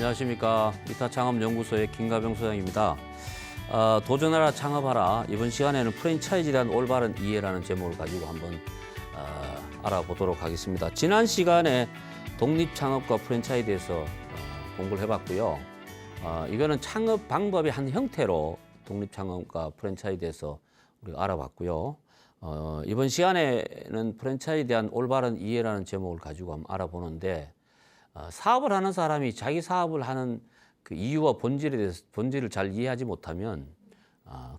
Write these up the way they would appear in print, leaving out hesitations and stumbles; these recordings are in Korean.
안녕하십니까. 이타창업연구소의 김가병 소장입니다. 도전하라 창업하라. 이번 시간에는 프랜차이즈에 대한 올바른 이해라는 제목을 가지고 한번 알아보도록 하겠습니다. 지난 시간에 독립창업과 프랜차이즈에 대해서 공부를 해봤고요. 이거는 창업 방법의 한 형태로 독립창업과 프랜차이즈에 대해서 우리가 알아봤고요. 이번 시간에는 프랜차이즈에 대한 올바른 이해라는 제목을 가지고 한번 알아보는데, 사업을 하는 사람이 자기 사업을 하는 그 이유와 본질을 잘 이해하지 못하면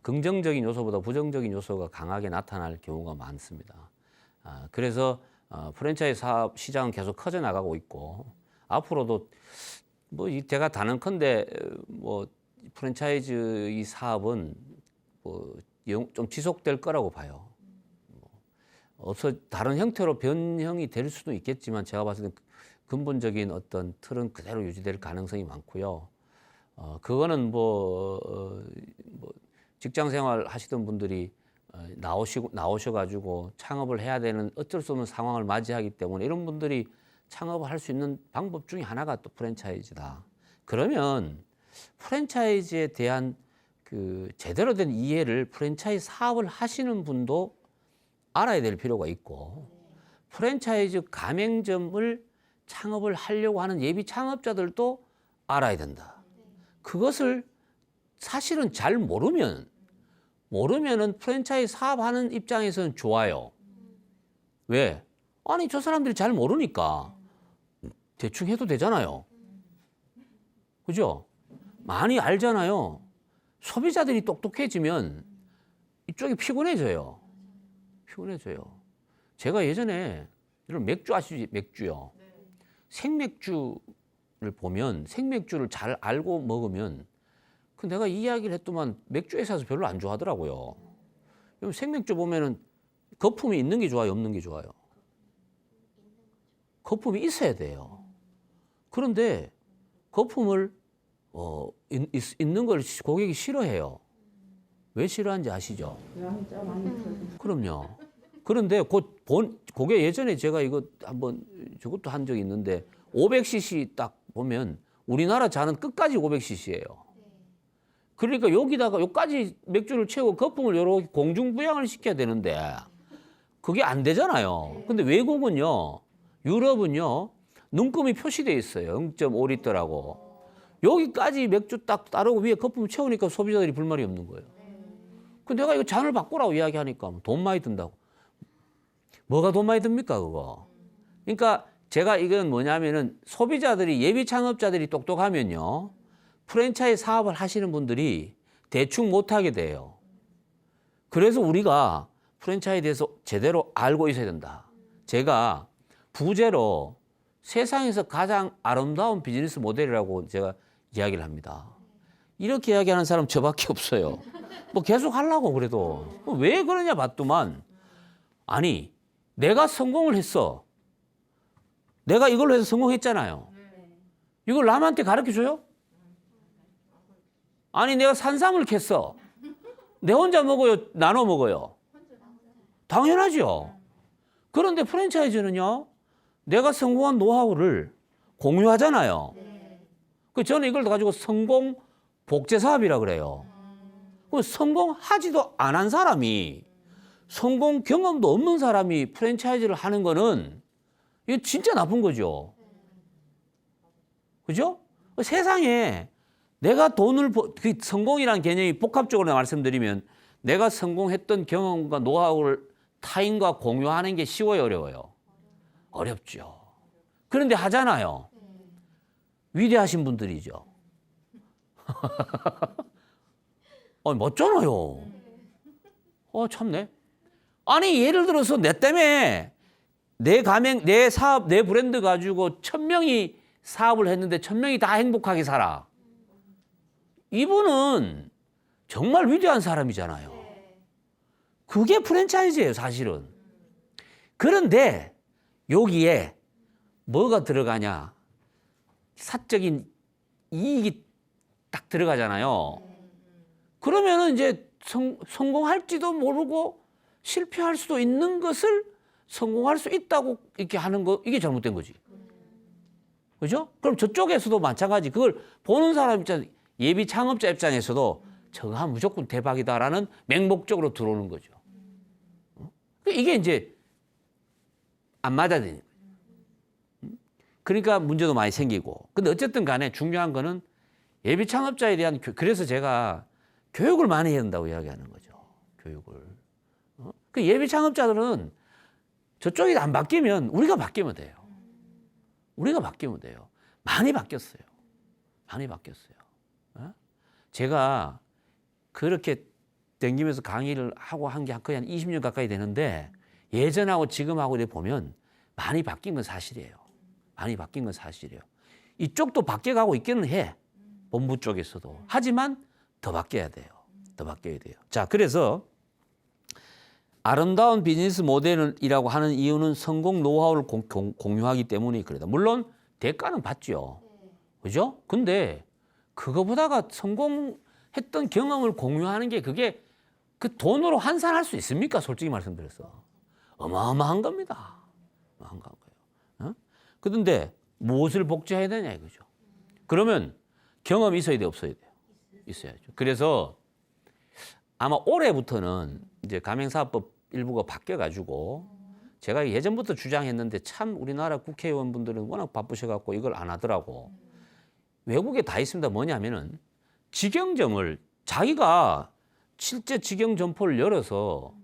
긍정적인 요소보다 부정적인 요소가 강하게 나타날 경우가 많습니다. 그래서 프랜차이즈 사업 시장은 계속 커져 나가고 있고, 앞으로도 뭐 제가 단언컨대 뭐 프랜차이즈 이 사업은 뭐 좀 지속될 거라고 봐요. 다른 형태로 변형이 될 수도 있겠지만 제가 봤을 때 근본적인 어떤 틀은 그대로 유지될 가능성이 많고요. 그거는 직장 생활 하시던 분들이 나오셔가지고 창업을 해야 되는 어쩔 수 없는 상황을 맞이하기 때문에 이런 분들이 창업을 할 수 있는 방법 중에 하나가 또 프랜차이즈다. 그러면 프랜차이즈에 대한 그 제대로 된 이해를 프랜차이즈 사업을 하시는 분도 알아야 될 필요가 있고, 프랜차이즈 가맹점을 창업을 하려고 하는 예비 창업자들도 알아야 된다. 그것을 사실은 잘 모르면은 프랜차이즈 사업하는 입장에서는 좋아요. 왜? 아니, 저 사람들이 잘 모르니까 대충 해도 되잖아요. 그죠? 많이 알잖아요. 소비자들이 똑똑해지면 이쪽이 피곤해져요. 제가 예전에 이런 맥주 아시죠? 맥주요. 생맥주를 보면 생맥주를 잘 알고 먹으면 내가 이야기를 했더만 맥주 회사에서 별로 안 좋아하더라고요. 생맥주 보면은 거품이 있는 게 좋아요, 없는 게 좋아요? 거품이 있어야 돼요. 그런데 거품을 있는 걸 고객이 싫어해요. 왜 싫어하는지 아시죠? 그럼요. 그런데 그게 예전에 제가 이거 한번 저것도 한 적이 있는데 500cc 딱 보면 우리나라 잔은 끝까지 500cc예요. 그러니까 여기까지 맥주를 채우고 거품을 이렇게 공중부양을 시켜야 되는데 그게 안 되잖아요. 근데 외국은요, 유럽은요, 눈금이 표시되어 있어요. 0.5리터라고. 여기까지 맥주 딱 따르고 위에 거품 채우니까 소비자들이 불만이 없는 거예요. 근데 내가 이거 잔을 바꾸라고 이야기하니까 돈 많이 든다고. 뭐가 돈 많이 듭니까, 그거? 그러니까 제가 이건 뭐냐면은 소비자들이, 예비 창업자들이 똑똑하면요, 프랜차이즈 사업을 하시는 분들이 대충 못하게 돼요. 그래서 우리가 프랜차이즈에 대해서 제대로 알고 있어야 된다. 제가 부제로 세상에서 가장 아름다운 비즈니스 모델이라고 제가 이야기를 합니다. 이렇게 이야기하는 사람 저밖에 없어요. 뭐 계속 하려고 그래도. 왜 그러냐 봤더만, 아니, 내가 성공을 했어. 내가 이걸로 해서 성공했잖아요. 이걸 남한테 가르쳐줘요? 아니, 내가 산삼을 캤어. 내 혼자 먹어요? 나눠 먹어요? 당연하죠. 그런데 프랜차이즈는요, 내가 성공한 노하우를 공유하잖아요. 저는 이걸 가지고 성공 복제 사업이라 그래요. 성공하지도 않은 사람이, 성공 경험도 없는 사람이 프랜차이즈를 하는 거는 이거 진짜 나쁜 거죠. 그죠? 세상에 내가 그 성공이라는 개념이 복합적으로 말씀드리면 내가 성공했던 경험과 노하우를 타인과 공유하는 게 쉬워요, 어려워요? 어렵죠. 그런데 하잖아요. 위대하신 분들이죠. 멋잖아요. 참네. 아니, 예를 들어서 내 때문에 내 사업, 내 브랜드 가지고 1000명이 사업을 했는데 1000명이 다 행복하게 살아. 이분은 정말 위대한 사람이잖아요. 그게 프랜차이즈예요, 사실은. 그런데 여기에 뭐가 들어가냐? 사적인 이익이 딱 들어가잖아요. 그러면은 이제 성공할지도 모르고 실패할 수도 있는 것을 성공할 수 있다고 이렇게 하는 거, 이게 잘못된 거지. 그죠? 그럼 저쪽에서도 마찬가지. 그걸 보는 사람 입장, 예비 창업자 입장에서도 저거 하면 무조건 대박이다라는 맹목적으로 들어오는 거죠. 이게 이제 안 맞아들리는 거예요. 그러니까 문제도 많이 생기고. 근데 어쨌든 간에 중요한 거는 예비 창업자에 대한 그래서 제가 교육을 많이 해야 된다고 이야기하는 거죠. 교육을. 그 예비 창업자들은 저쪽이 안 바뀌면 우리가 바뀌면 돼요. 우리가 바뀌면 돼요. 많이 바뀌었어요. 많이 바뀌었어요. 제가 그렇게 댕기면서 강의를 하고 한 게 거의 한 20년 가까이 되는데 예전하고 지금하고 이렇게 보면 많이 바뀐 건 사실이에요. 많이 바뀐 건 사실이에요. 이쪽도 바뀌어가고 있기는 해. 본부 쪽에서도. 하지만 더 바뀌어야 돼요. 더 바뀌어야 돼요. 자, 그래서 아름다운 비즈니스 모델이라고 하는 이유는 성공 노하우를 공유하기 때문에 그래다. 물론 대가는 받죠. 그죠? 근데 그거보다가 성공했던 경험을 공유하는 게 그게 그 돈으로 환산할 수 있습니까? 솔직히 말씀드려서. 어마어마한 겁니다. 어마어마한 거예요. 어? 그런데 무엇을 복제해야 되냐 이거죠. 그러면 경험이 있어야 돼, 없어야 돼요? 있어야죠. 그래서 아마 올해부터는 이제 가맹사업법 일부가 바뀌어가지고 제가 예전부터 주장했는데 참 우리나라 국회의원분들은 워낙 바쁘셔갖고 이걸 안 하더라고. 외국에 다 있습니다. 뭐냐면은 직영점을 자기가 실제 직영 점포를 열어서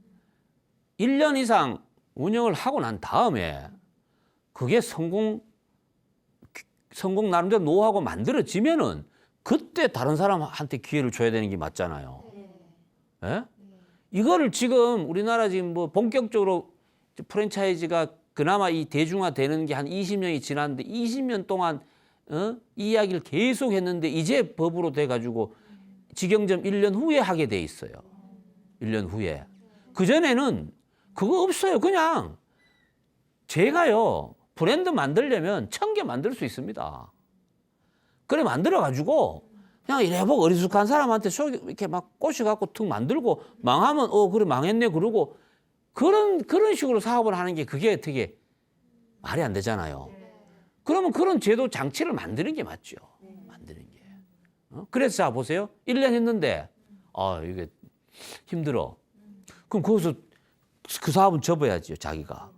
1년 이상 운영을 하고 난 다음에 그게 성공 나름대로 노하우가 만들어지면은 그때 다른 사람한테 기회를 줘야 되는 게 맞잖아요. 예? 이거를 지금 우리나라 지금 뭐 본격적으로 프랜차이즈가 그나마 이 대중화되는 게 한 20년이 지났는데 20년 동안 이 이야기를 계속 했는데 이제 법으로 돼가지고 직영점 1년 후에 하게 돼 있어요. 1년 후에. 그전에는 그거 없어요. 그냥 제가요 브랜드 만들려면 1000개 만들 수 있습니다. 그래 만들어가지고 그냥 이래보고 어리숙한 사람한테 이렇게 막 꼬셔갖고 툭 만들고 망하면 그래 망했네 그러고 그런 식으로 사업을 하는 게 그게 어떻게 말이 안 되잖아요. 그러면 그런 제도 장치를 만드는 게 맞죠. 만드는 게. 그래서 자 보세요. 1년 했는데 이게 힘들어. 그럼 거기서 그 사업은 접어야죠. 자기가.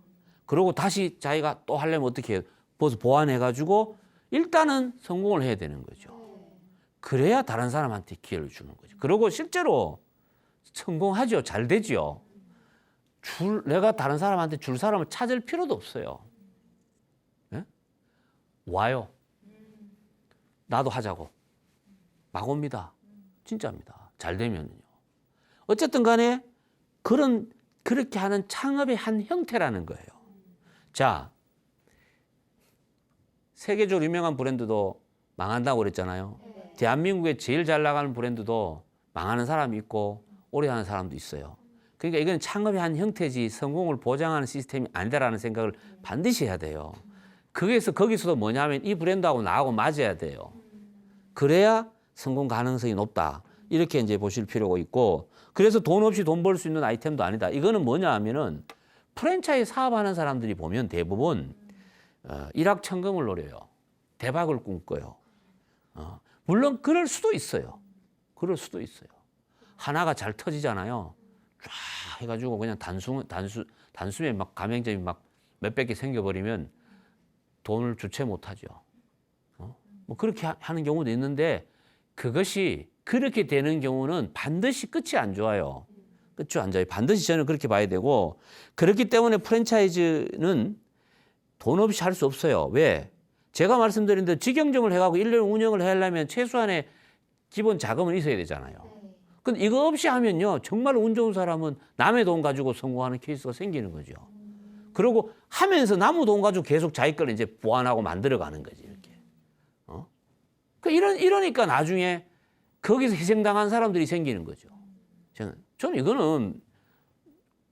그러고 다시 자기가 또 하려면 어떻게 해요? 벌써 보완해가지고 일단은 성공을 해야 되는 거죠. 그래야 다른 사람한테 기회를 주는 거죠. 그리고 실제로 성공하죠. 잘 되죠. 내가 다른 사람한테 줄 사람을 찾을 필요도 없어요. 네? 와요. 나도 하자고. 막 옵니다. 진짜입니다. 잘 되면요. 어쨌든 간에 그렇게 하는 창업의 한 형태라는 거예요. 자, 세계적으로 유명한 브랜드도 망한다고 그랬잖아요. 대한민국에 제일 잘 나가는 브랜드도 망하는 사람이 있고 오래 하는 사람도 있어요. 그러니까 이건 창업의 한 형태지 성공을 보장하는 시스템이 아니다라는 생각을 반드시 해야 돼요. 거기서도 뭐냐면 이 브랜드하고 나하고 맞아야 돼요. 그래야 성공 가능성이 높다. 이렇게 이제 보실 필요가 있고 그래서 돈 없이 돈 벌 수 있는 아이템도 아니다. 이거는 뭐냐 하면은 프랜차이즈 사업하는 사람들이 보면 대부분 일확천금을 노려요. 대박을 꿈꿔요. 물론 그럴 수도 있어요. 그럴 수도 있어요. 하나가 잘 터지잖아요. 쫙 해가지고 그냥 단숨에 막 가맹점이 막 몇백 개 생겨버리면 돈을 주체 못하죠. 뭐 그렇게 하는 경우도 있는데 그것이 그렇게 되는 경우는 반드시 끝이 안 좋아요. 끝이 안 좋아요. 반드시 저는 그렇게 봐야 되고 그렇기 때문에 프랜차이즈는 돈 없이 할 수 없어요. 왜? 제가 말씀드린 대로 직영점을 해가고 1년 운영을 하려면 최소한의 기본 자금은 있어야 되잖아요. 근데 이거 없이 하면요. 정말 운 좋은 사람은 남의 돈 가지고 성공하는 케이스가 생기는 거죠. 그리고 하면서 남의 돈 가지고 계속 자기 걸 이제 보완하고 만들어가는 거지, 이렇게. 이러니까 나중에 거기서 희생당한 사람들이 생기는 거죠. 저는 이거는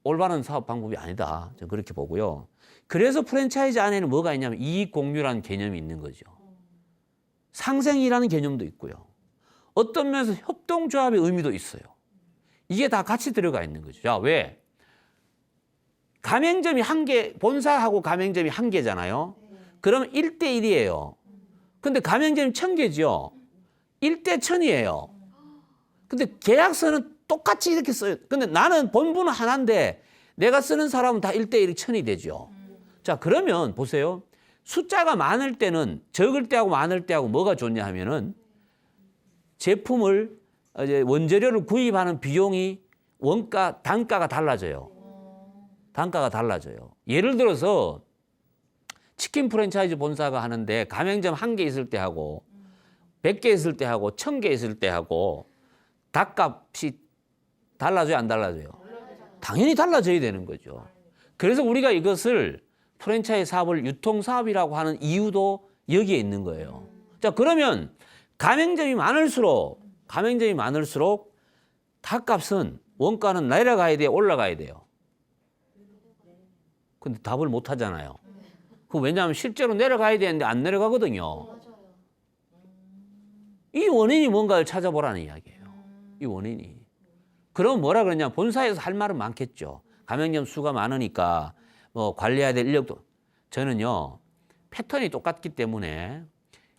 올바른 사업 방법이 아니다. 저는 그렇게 보고요. 그래서 프랜차이즈 안에는 뭐가 있냐면 이익 공유라는 개념이 있는 거죠. 상생이라는 개념도 있고요. 어떤 면에서 협동조합의 의미도 있어요. 이게 다 같이 들어가 있는 거죠. 자, 왜? 가맹점이 한 개, 본사하고 가맹점이 한 개잖아요. 그러면 1대1이에요. 근데 가맹점이 1000개죠. 1대 1000이에요. 근데 계약서는 똑같이 이렇게 써요. 근데 나는 본부는 하나인데 내가 쓰는 사람은 다 1대 1이 1000이 되죠. 자, 그러면 보세요. 숫자가 많을 때는 적을 때하고 많을 때하고 뭐가 좋냐 하면은 제품을 이제 원재료를 구입하는 비용이 원가, 단가가 달라져요. 단가가 달라져요. 예를 들어서 치킨 프랜차이즈 본사가 하는데 가맹점 1개 있을 때 하고 100개 있을 때 하고 1000개 있을 때 하고 닭값이 달라져요, 안 달라져요? 당연히 달라져야 되는 거죠. 그래서 우리가 이것을 프랜차이즈 사업을 유통사업이라고 하는 이유도 여기에 있는 거예요. 자, 그러면 가맹점이 많을수록 닭값은 원가는 내려가야 돼요, 올라가야 돼요? 근데 답을 못 하잖아요. 왜냐하면 실제로 내려가야 되는데 안 내려가거든요. 이 원인이 뭔가를 찾아보라는 이야기예요. 이 원인이. 그럼 뭐라 그러냐? 본사에서 할 말은 많겠죠. 가맹점 수가 많으니까 뭐 관리해야 될 인력도. 저는요, 패턴이 똑같기 때문에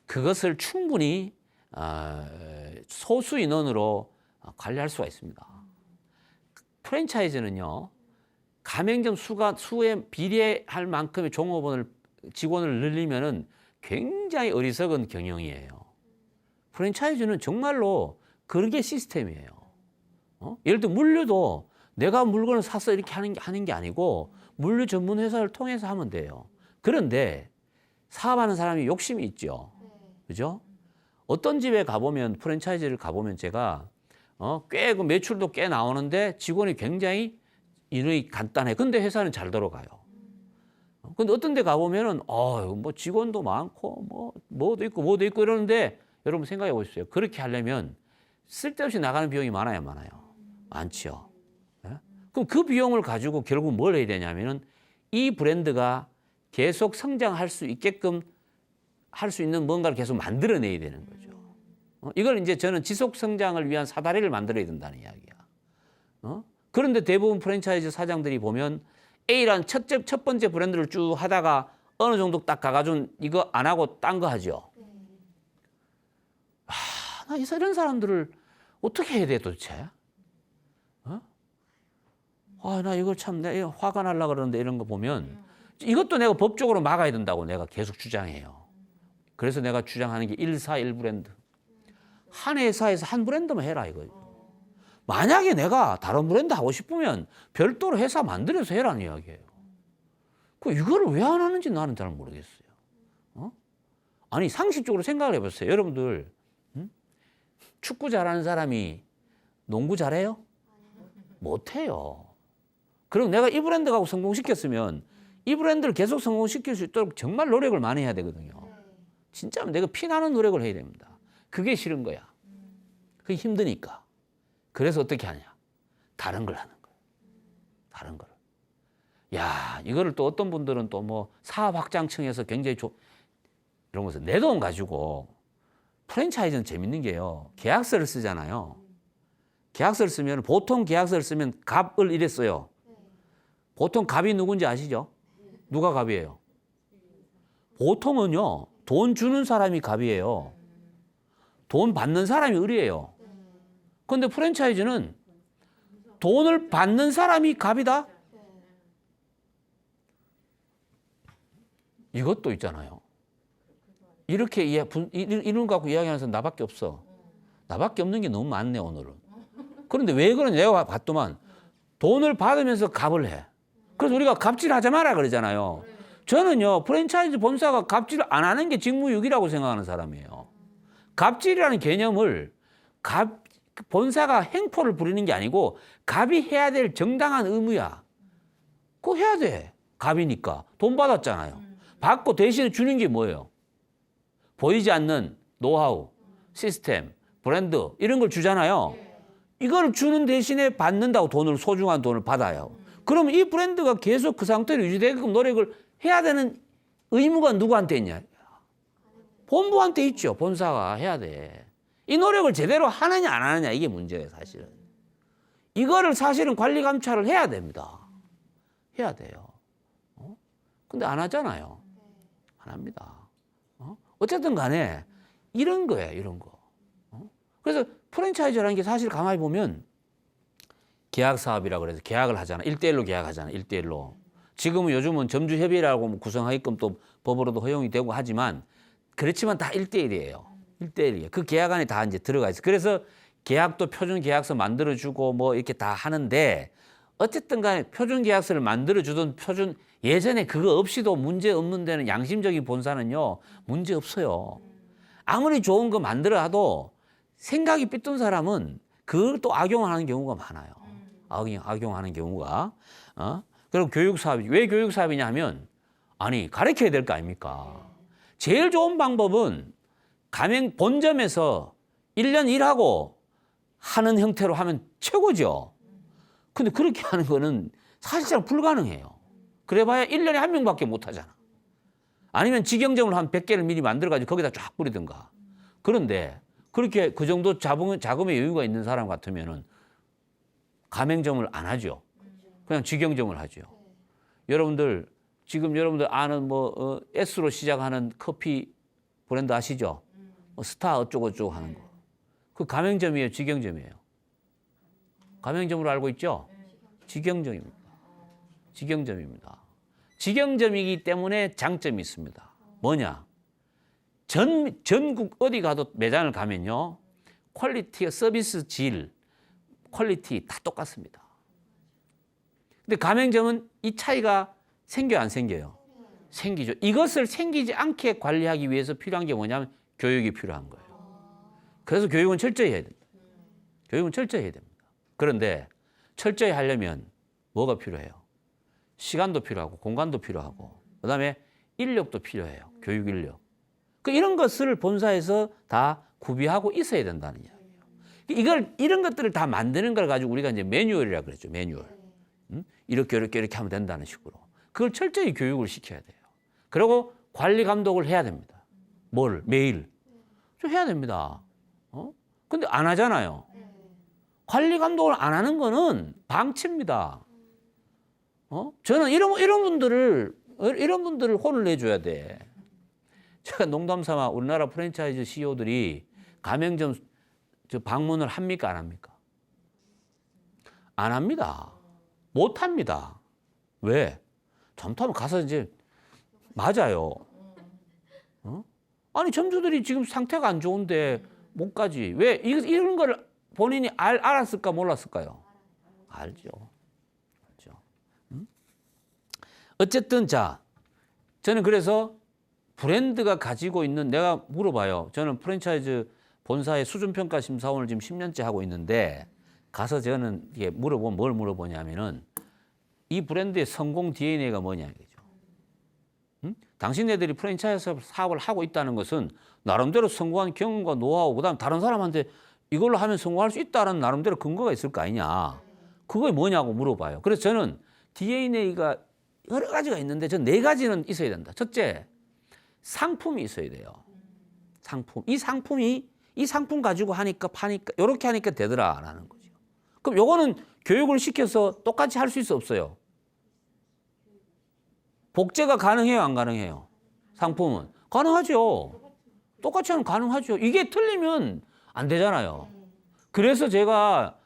그것을 충분히 소수 인원으로 관리할 수가 있습니다. 프랜차이즈는요, 가맹점 수에 비례할 만큼의 직원을 늘리면은 굉장히 어리석은 경영이에요. 프랜차이즈는 정말로 그게 시스템이에요. 예를 들어 물류도 내가 물건을 사서 이렇게 하는 게 아니고 물류 전문 회사를 통해서 하면 돼요. 그런데 사업하는 사람이 욕심이 있죠. 그죠? 어떤 집에 가보면 프랜차이즈를 가보면 제가 꽤 그 매출도 꽤 나오는데 직원이 굉장히 일이 간단해. 근데 회사는 잘 돌아가요. 근데 어떤 데 가보면은 뭐 직원도 많고 뭐도 있고 이러는데 여러분 생각해 보십시오. 그렇게 하려면 쓸데없이 나가는 비용이 많아요, 많아요? 많죠. 네? 그럼 그 비용을 가지고 결국 뭘 해야 되냐면은 이 브랜드가 계속 성장할 수 있게끔 할 수 있는 뭔가를 계속 만들어내야 되는 거죠. 이걸 이제 저는 지속 성장을 위한 사다리를 만들어야 된다는 이야기야. 그런데 대부분 프랜차이즈 사장들이 보면 A라는 첫 번째 브랜드를 쭉 하다가 어느 정도 딱 가가지고 이거 안 하고 딴 거 하죠. 나 이런 사람들을 어떻게 해야 돼 도대체? 나 이걸 참 내가 화가 날라 그러는데 이런 거 보면 이것도 내가 법적으로 막아야 된다고 내가 계속 주장해요. 그래서 내가 주장하는 게 1사 1브랜드. 한 회사에서 한 브랜드만 해라 이거예요. 만약에 내가 다른 브랜드 하고 싶으면 별도로 회사 만들어서 해라는 이야기예요. 이거를 왜 안 하는지 나는 잘 모르겠어요. 아니 상식적으로 생각을 해보세요. 여러분들 축구 잘하는 사람이 농구 잘해요? 못해요. 그럼 내가 이 브랜드 갖고 성공시켰으면 이 브랜드를 계속 성공시킬 수 있도록 정말 노력을 많이 해야 되거든요. 진짜 내가 피나는 노력을 해야 됩니다. 그게 싫은 거야. 그게 힘드니까. 그래서 어떻게 하냐? 다른 걸 하는 거예요. 다른 걸. 야, 이거를 또 어떤 분들은 또 뭐 사업 확장층에서 굉장히 이런 것을 내 돈 가지고 프랜차이즈는 재밌는 게요. 계약서를 쓰잖아요. 계약서를 쓰면 보통 계약서를 쓰면 갑을 이랬어요. 보통 갑이 누군지 아시죠? 누가 갑이에요? 보통은요. 돈 주는 사람이 갑이에요. 돈 받는 사람이 을이에요. 그런데 프랜차이즈는 돈을 받는 사람이 갑이다? 이것도 있잖아요. 이렇게 이런 거 갖고 이야기하는 사람 나밖에 없어. 나밖에 없는 게 너무 많네 오늘은. 그런데 왜 그러냐? 내가 봤더만 돈을 받으면서 갑을 해. 그래서 우리가 갑질하지 마라 그러잖아요. 저는요 프랜차이즈 본사가 갑질을 안 하는 게 직무유기라고 생각하는 사람이에요. 갑질이라는 개념을 본사가 행포를 부리는 게 아니고 갑이 해야 될 정당한 의무야. 그거 해야 돼. 갑이니까. 돈 받았잖아요. 받고 대신에 주는 게 뭐예요? 보이지 않는 노하우, 시스템, 브랜드 이런 걸 주잖아요. 이걸 주는 대신에 받는다고 소중한 돈을 받아요. 그럼 이 브랜드가 계속 그 상태로 유지되게끔 노력을 해야 되는 의무가 누구한테 있냐? 본부한테 있죠. 본사가 해야 돼. 이 노력을 제대로 하느냐 안 하느냐 이게 문제예요 사실은. 이거를 사실은 관리 감찰을 해야 됩니다. 해야 돼요. 근데 안 하잖아요. 안 합니다. 어쨌든 간에 이런 거예요, 이런 거. 그래서 프랜차이즈라는 게 사실 가만히 보면 계약 사업이라고 그래서 계약을 하잖아. 1대1로 계약하잖아. 1대1로. 지금은 요즘은 점주협의라고 구성하게끔 또 법으로도 허용이 되고 하지만 그렇지만 다 1대1이에요. 1대1이에요. 그 계약 안에 다 이제 들어가 있어요. 그래서 계약도 표준 계약서 만들어주고 뭐 이렇게 다 하는데 어쨌든 간에 표준 계약서를 만들어주던 예전에 그거 없이도 문제 없는 데는 양심적인 본사는요, 문제 없어요. 아무리 좋은 거 만들어도 생각이 삐뚤 사람은 그걸 또 악용하는 경우가 많아요. 악용하는 경우가. 그리고 교육사업이, 왜 교육사업이냐 하면, 아니, 가르쳐야 될 거 아닙니까? 제일 좋은 방법은 본점에서 1년 일하고 하는 형태로 하면 최고죠. 근데 그렇게 하는 거는 사실상 불가능해요. 그래봐야 1년에 한 명밖에 못 하잖아. 아니면 직영점을 한 100개를 미리 만들어가지고 거기다 쫙 뿌리든가. 그런데 그렇게 그 정도 자금의 여유가 있는 사람 같으면은 가맹점을 안 하죠. 그냥 직영점을 하죠. 여러분들, 지금 여러분들 아는 S로 시작하는 커피 브랜드 아시죠? 스타 어쩌고저쩌고 하는 거. 그 가맹점이에요, 직영점이에요? 가맹점으로 알고 있죠? 직영점입니다. 직영점입니다. 직영점이기 때문에 장점이 있습니다. 뭐냐? 전국 어디 가도 매장을 가면요. 퀄리티와 서비스 질, 퀄리티 다 똑같습니다. 근데 가맹점은 이 차이가 생겨요, 안 생겨요? 생기죠. 이것을 생기지 않게 관리하기 위해서 필요한 게 뭐냐면 교육이 필요한 거예요. 그래서 교육은 철저히 해야 됩니다. 교육은 철저히 해야 됩니다. 그런데 철저히 하려면 뭐가 필요해요? 시간도 필요하고 공간도 필요하고 그다음에 인력도 필요해요. 교육 인력. 이런 것을 본사에서 다 구비하고 있어야 된다는 이야기예요. 이런 것들을 다 만드는 걸 가지고 우리가 이제 매뉴얼이라고 그랬죠. 매뉴얼. 이렇게 하면 된다는 식으로. 그걸 철저히 교육을 시켜야 돼요. 그리고 관리 감독을 해야 됩니다. 매일. 좀 해야 됩니다. 근데 안 하잖아요. 관리 감독을 안 하는 거는 방치입니다. 저는 이런 분들을 혼을 내줘야 돼. 제가 농담 삼아 우리나라 프랜차이즈 CEO들이 가맹점 방문을 합니까? 안 합니까? 안 합니다. 못 합니다. 왜? 잘못하면 가서 이제 맞아요. 아니, 점주들이 지금 상태가 안 좋은데 못 가지. 왜? 이런 걸 본인이 알았을까 몰랐을까요? 알죠. 어쨌든 저는 그래서 브랜드가 가지고 있는, 내가 물어봐요. 저는 프랜차이즈 본사의 수준평가 심사원을 지금 10년째 하고 있는데 가서 저는 이게 물어보면 뭘 물어보냐면은 이 브랜드의 성공 DNA가 뭐냐 이거죠. 당신네들이 프랜차이즈 사업을 하고 있다는 것은 나름대로 성공한 경험과 노하우, 그다음 다른 사람한테 이걸로 하면 성공할 수 있다는 나름대로 근거가 있을 거 아니냐. 그게 뭐냐고 물어봐요. 그래서 저는 DNA가 여러 가지가 있는데 전 4가지는 있어야 된다. 첫째, 상품이 있어야 돼요. 상품. 이 상품 가지고 파니까 이렇게 하니까 되더라라는 거죠. 그럼 요거는 교육을 시켜서 똑같이 할 수 있어 없어요? 복제가 가능해요, 안 가능해요? 상품은 가능하죠. 똑같이 하면 가능하죠. 이게 틀리면 안 되잖아요. 그래서 제가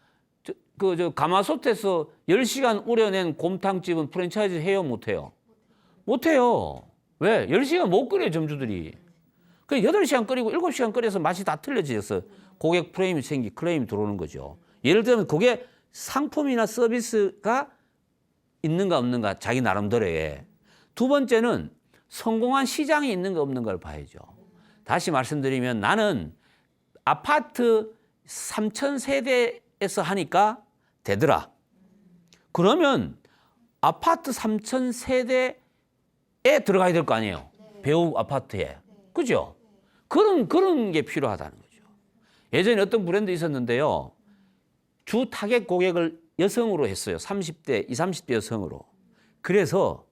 가마솥에서 10시간 우려낸 곰탕집은 프랜차이즈 해요, 못 해요? 못 해요. 왜? 10시간 못 끓여요, 점주들이. 그 8시간 끓이고 7시간 끓여서 맛이 다 틀려져서 고객 클레임이 들어오는 거죠. 예를 들면 그게 상품이나 서비스가 있는가 없는가 자기 나름대로의. 두 번째는 성공한 시장이 있는가 없는 걸 봐야죠. 다시 말씀드리면 나는 아파트 3,000세대에서 하니까 되더라. 그러면 아파트 3,000세대에 들어가야 될 거 아니에요. 배우 아파트에. 그죠? 그런 게 필요하다는 거죠. 예전에 어떤 브랜드 있었는데요. 주 타겟 고객을 여성으로 했어요. 30대, 20, 30대 여성으로. 그래서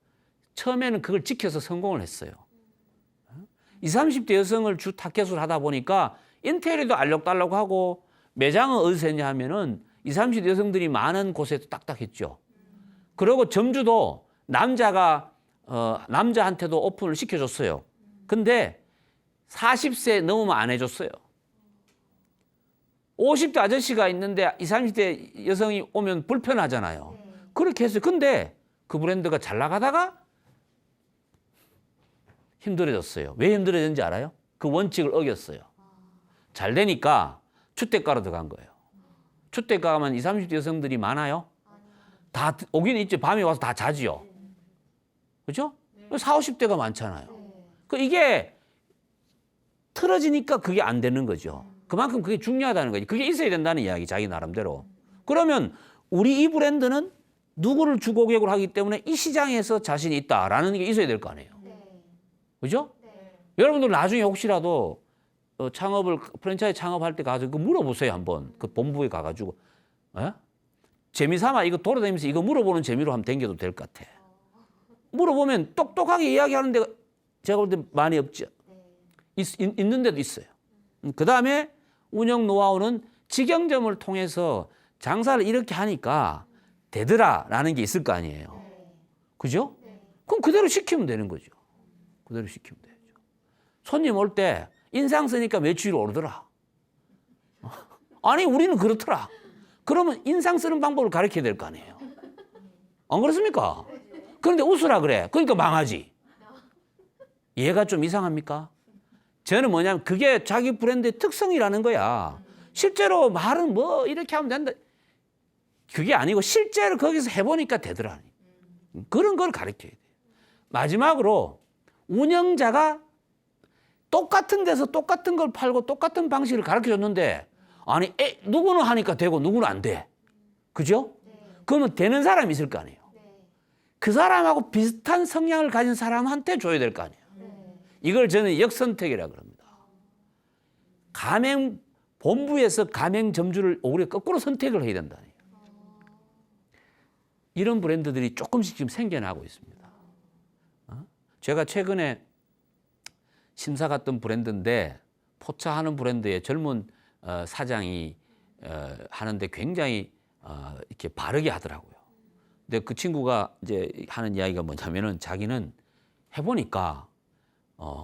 처음에는 그걸 지켜서 성공을 했어요. 20, 30대 여성을 주 타겟으로 하다 보니까 인테리어도 알록달록 하고 매장은 어디서 했냐 하면은 20, 30대 여성들이 많은 곳에도 딱딱했죠. 그리고 점주도 남자한테도 오픈을 시켜줬어요. 근데 40세 넘으면 안 해줬어요. 50대 아저씨가 있는데 20, 30대 여성이 오면 불편하잖아요. 그렇게 했어요. 근데 그 브랜드가 잘 나가다가 힘들어졌어요. 왜 힘들어졌는지 알아요? 그 원칙을 어겼어요. 잘 되니까 주택가로 들어간 거예요. 주택가 가면 20, 30대 여성들이 많아요? 다 오긴 있죠. 밤에 와서 다 자지요. 그죠? 40, 50대가 많잖아요. 그 이게 틀어지니까 그게 안 되는 거죠. 그만큼 그게 중요하다는 거지. 그게 있어야 된다는 이야기, 자기 나름대로. 그러면 우리 이 브랜드는 누구를 주고객으로 하기 때문에 이 시장에서 자신이 있다라는 게 있어야 될 거 아니에요. 그죠? 여러분들 나중에 혹시라도 창업을, 프랜차이즈 창업할 때 가서 그거 물어보세요, 한번. 그 본부에 가가지고. 에? 재미삼아 이거 돌아다니면서 이거 물어보는 재미로 한번 댕겨도 될 것 같아. 물어보면 똑똑하게 이야기하는 데가 제가 볼 때 많이 없죠. 있는 데도 있어요. 그 다음에 운영 노하우는 직영점을 통해서 장사를 이렇게 하니까 되더라라는 게 있을 거 아니에요. 그죠? 그럼 그대로 시키면 되는 거죠. 그대로 시키면 되죠. 손님 올 때 인상 쓰니까 매출이 오르더라. 아니 우리는 그렇더라. 그러면 인상 쓰는 방법을 가르쳐야 될 거 아니에요. 안 그렇습니까? 그런데 웃으라 그래. 그러니까 망하지. 얘가 좀 이상합니까? 저는 뭐냐면 그게 자기 브랜드의 특성이라는 거야. 실제로 말은 뭐 이렇게 하면 된다. 그게 아니고 실제로 거기서 해보니까 되더라. 그런 걸 가르쳐야 돼요. 마지막으로 운영자가 똑같은 데서 똑같은 걸 팔고 똑같은 방식을 가르쳐줬는데 아니 누구는 하니까 되고 누구는 안 돼. 그죠? 그러면 되는 사람이 있을 거 아니에요. 그 사람하고 비슷한 성향을 가진 사람한테 줘야 될 거 아니에요. 이걸 저는 역선택이라고 그럽니다. 가맹 본부에서 가맹점주를 오히려 거꾸로 선택을 해야 된다. 이런 브랜드들이 조금씩 지금 생겨나고 있습니다. 제가 최근에 심사 갔던 브랜드인데 포차하는 브랜드의 젊은 사장이 하는데 굉장히 이렇게 바르게 하더라고요. 근데 그 친구가 이제 하는 이야기가 뭐냐면은 자기는 해보니까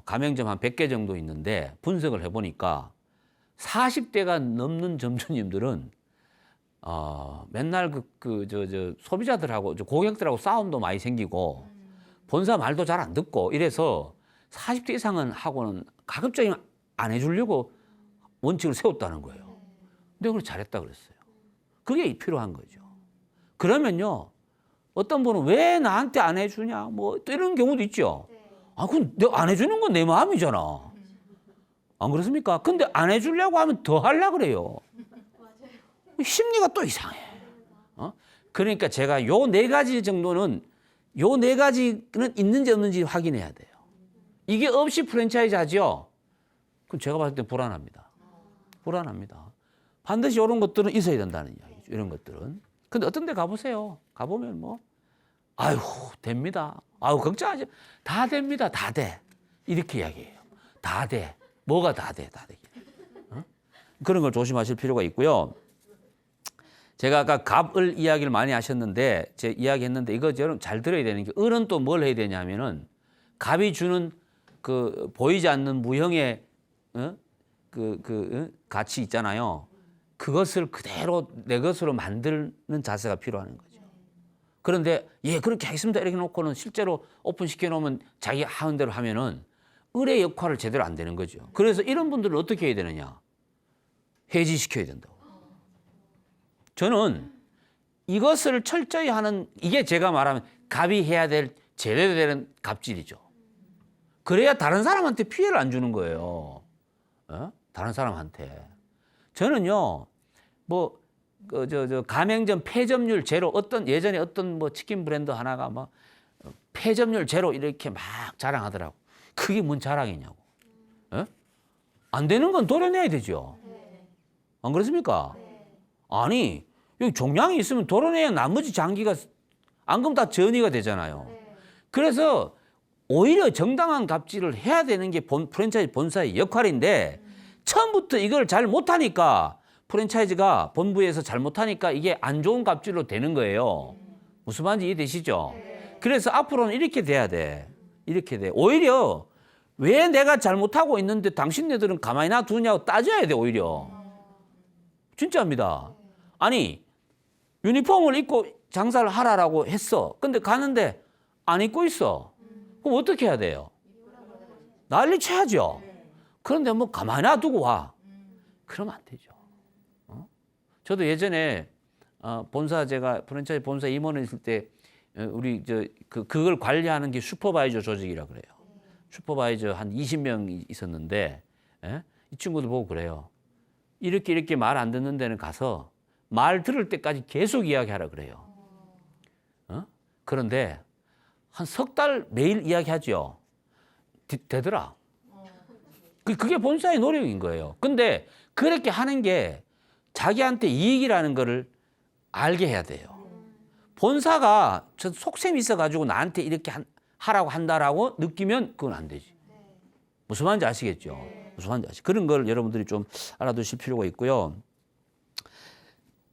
가맹점 한 100개 정도 있는데 분석을 해보니까 40대가 넘는 점주님들은 맨날 소비자들하고 고객들하고 싸움도 많이 생기고 본사 말도 잘 안 듣고 이래서 40대 이상은 하고는 가급적이면 안 해주려고 원칙을 세웠다는 거예요. 근데 그걸 잘했다 그랬어요. 그게 필요한 거죠. 그러면요, 어떤 분은 왜 나한테 안 해주냐, 뭐 이런 경우도 있죠. 아, 그건 내가 안 해주는 건 내 마음이잖아. 안 그렇습니까? 근데 안 해주려고 하면 더 하려고 그래요. 심리가 또 이상해. 그러니까 제가 요 4가지 정도는, 요 4가지는 있는지 없는지 확인해야 돼요. 이게 없이 프랜차이즈 하죠? 그럼 제가 봤을 때 불안합니다. 불안합니다. 반드시 이런 것들은 있어야 된다는 이야기죠. 이런 것들은. 근데 어떤 데 가보세요. 가보면 뭐, 아유, 됩니다. 아유, 걱정하지. 다 됩니다. 다 돼. 이렇게 이야기해요. 다 돼. 뭐가 다 돼. 다 돼. 그런 걸 조심하실 필요가 있고요. 제가 아까 갑을 이야기를 많이 하셨는데, 제 이야기 했는데, 이거 여러분 잘 들어야 되는 게, 을은 또 뭘 해야 되냐면은, 갑이 주는 그 보이지 않는 무형의 가치 있잖아요. 그것을 그대로 내 것으로 만드는 자세가 필요한 거죠. 그런데 예 그렇게 하겠습니다 이렇게 놓고는 실제로 오픈시켜 놓으면 자기 하는 대로 하면은 을의 역할을 제대로 안 되는 거죠. 그래서 이런 분들은 어떻게 해야 되느냐? 해지시켜야 된다고. 저는 이것을 철저히 하는, 이게 제가 말하면 갑이 해야 될 제대로 되는 갑질이죠. 그래야 다른 사람한테 피해를 안 주는 거예요. 다른 사람한테. 저는요, 뭐, 가맹점 폐점률 제로, 예전에 어떤 뭐 치킨 브랜드 하나가 뭐, 폐점률 제로 이렇게 막 자랑하더라고. 그게 뭔 자랑이냐고. 안 되는 건 도려내야 되죠. 안 그렇습니까? 아니, 여기 종량이 있으면 도려내야 나머지 장기가, 안 그러면 다 전이가 되잖아요. 그래서 오히려 정당한 갑질을 해야 되는 게 프랜차이즈 본사의 역할인데, 처음부터 이걸 잘 못하니까, 프랜차이즈가 본부에서 잘 못하니까 이게 안 좋은 갑질로 되는 거예요. 무슨 말인지 이해되시죠? 그래서 앞으로는 이렇게 돼야 돼. 이렇게 돼. 오히려 왜 내가 잘못하고 있는데 당신네들은 가만히 놔두냐고 따져야 돼, 오히려. 진짜입니다. 아니, 유니폼을 입고 장사를 하라라고 했어. 근데 가는데 안 입고 있어. 그럼 어떻게 해야 돼요? 난리 쳐야죠. 그런데 뭐 가만히 놔두고 와. 그러면 안 되죠. 저도 예전에 본사 제가 프랜차이즈 본사 임원을 있을 때 우리 그걸 관리하는 게 슈퍼바이저 조직이라 그래요. 슈퍼바이저 한 20명 있었는데 이 친구들 보고 그래요. 이렇게 말 안 듣는 데는 가서 말 들을 때까지 계속 이야기하라 그래요. 그런데 한 석 달 매일 이야기하죠. 되더라. 그게 본사의 노력인 거예요. 근데 그렇게 하는 게 자기한테 이익이라는 거를 알게 해야 돼요. 본사가 저 속셈이 있어가지고 나한테 이렇게 하라고 한다라고 느끼면 그건 안 되지. 무슨 말인지 아시겠죠? 무슨 말인지 아시죠? 그런 걸 여러분들이 좀 알아두실 필요가 있고요.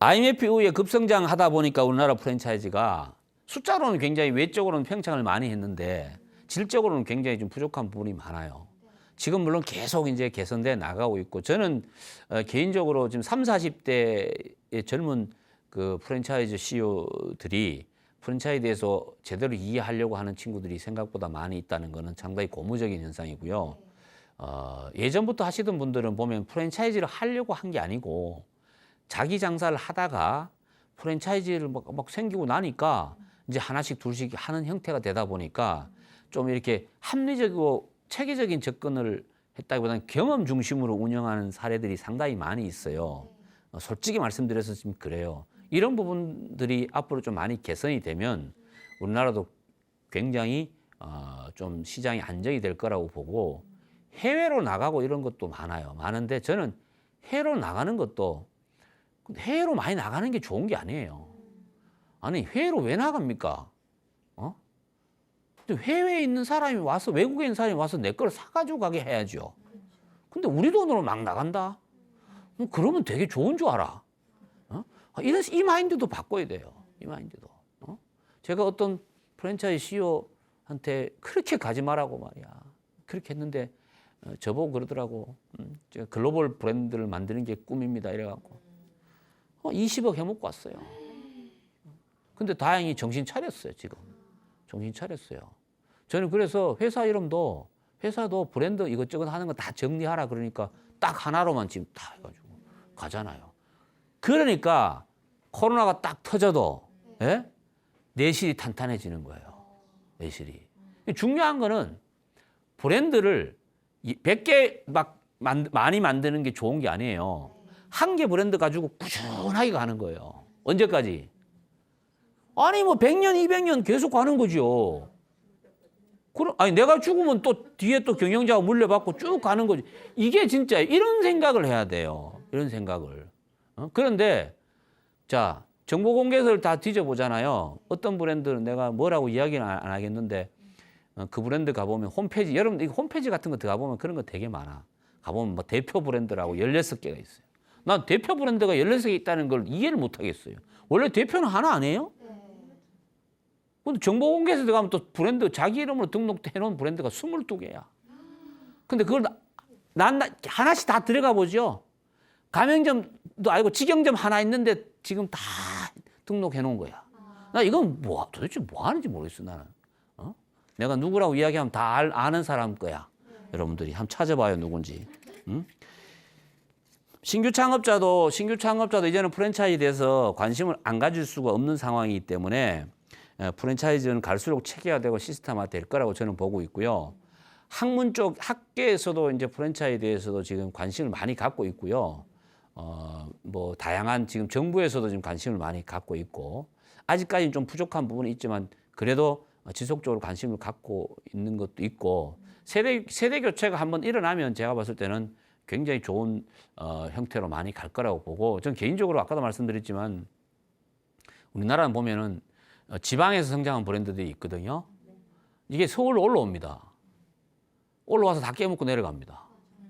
IMF 이후에 급성장하다 보니까 우리나라 프랜차이즈가 숫자로는 굉장히 외적으로는 팽창을 많이 했는데 질적으로는 굉장히 좀 부족한 부분이 많아요. 지금 물론 계속 이제 개선돼 나가고 있고 저는 개인적으로 지금 30, 40대의 젊은 그 프랜차이즈 CEO들이 프랜차이즈에서 제대로 이해하려고 하는 친구들이 생각보다 많이 있다는 것은 상당히 고무적인 현상이고요. 예전부터 하시던 분들은 보면 프랜차이즈를 하려고 한 게 아니고 자기 장사를 하다가 프랜차이즈를 막 생기고 나니까 이제 하나씩 둘씩 하는 형태가 되다 보니까 좀 이렇게 합리적이고 체계적인 접근을 했다기보다는 경험 중심으로 운영하는 사례들이 상당히 많이 있어요. 솔직히 말씀드려서 지금 그래요. 이런 부분들이 앞으로 좀 많이 개선이 되면 우리나라도 굉장히 좀 시장이 안정이 될 거라고 보고 해외로 나가고 이런 것도 많아요. 많은데 저는 해외로 나가는 것도 해외로 많이 나가는 게 좋은 게 아니에요. 아니 해외로 왜 나갑니까? 해외에 있는 사람이 와서 외국에 있는 사람이 와서 내 걸 사가지고 가게 해야죠. 근데 우리 돈으로 막 나간다? 그러면 되게 좋은 줄 알아. 이 마인드도 바꿔야 돼요. 이 마인드도. 제가 어떤 프랜차이즈 CEO한테 그렇게 가지 말라고 말이야. 그렇게 했는데 저보고 그러더라고. 제가 글로벌 브랜드를 만드는 게 꿈입니다. 이래갖고 20억 해먹고 왔어요. 근데 다행히 정신 차렸어요. 지금. 정신 차렸어요. 저는 그래서 회사 이름도 회사도 브랜드 이것저것 하는 거 다 정리하라 그러니까 딱 하나로만 지금 다 해가지고 가잖아요. 그러니까 코로나가 딱 터져도 내실이 탄탄해지는 거예요. 내실이. 중요한 거는 브랜드를 100개 막 많이 만드는 게 좋은 게 아니에요. 한 개 브랜드 가지고 꾸준하게 가는 거예요. 언제까지? 아니 뭐 100년, 200년 계속 가는 거죠. 아니 내가 죽으면 또 뒤에 또 경영자가 물려받고 쭉 가는 거지. 이게 진짜 이런 생각을 해야 돼요. 이런 생각을. 그런데 자 정보 공개서를 다 뒤져보잖아요. 어떤 브랜드는 내가 뭐라고 이야기는 안 하겠는데 그 브랜드 가보면 홈페이지 여러분 이 홈페이지 같은 거 들어가보면 그런 거 되게 많아. 가보면 뭐 대표 브랜드라고 16개가 있어요. 난 대표 브랜드가 16개 있다는 걸 이해를 못 하겠어요. 원래 대표는 하나 아니에요? 근데 정보 공개에서 들어가면 또 브랜드 자기 이름으로 등록해놓은 브랜드가 22개야. 근데 그걸 난 하나씩 다 들어가 보죠. 가맹점도 아니고 직영점 하나 있는데 지금 다 등록해 놓은 거야. 나 이건 도대체 뭐 하는지 모르겠어 나는. 내가 누구라고 이야기하면 다 아는 사람 거야. 여러분들이 한번 찾아봐요 누군지. 신규 창업자도 이제는 프랜차이즈에 대해서 관심을 안 가질 수가 없는 상황이기 때문에 프랜차이즈는 갈수록 체계화되고 시스템화 될 거라고 저는 보고 있고요. 학문 쪽 학계에서도 이제 프랜차이즈에 대해서도 지금 관심을 많이 갖고 있고요. 뭐 다양한 지금 정부에서도 지금 관심을 많이 갖고 있고 아직까지는 좀 부족한 부분이 있지만 그래도 지속적으로 관심을 갖고 있는 것도 있고 세대 교체가 한번 일어나면 제가 봤을 때는 굉장히 좋은 형태로 많이 갈 거라고 보고 전 개인적으로 아까도 말씀드렸지만 우리나라는 보면은 지방에서 성장한 브랜드들이 있거든요. 이게 서울로 올라옵니다. 올라와서 다 깨먹고 내려갑니다.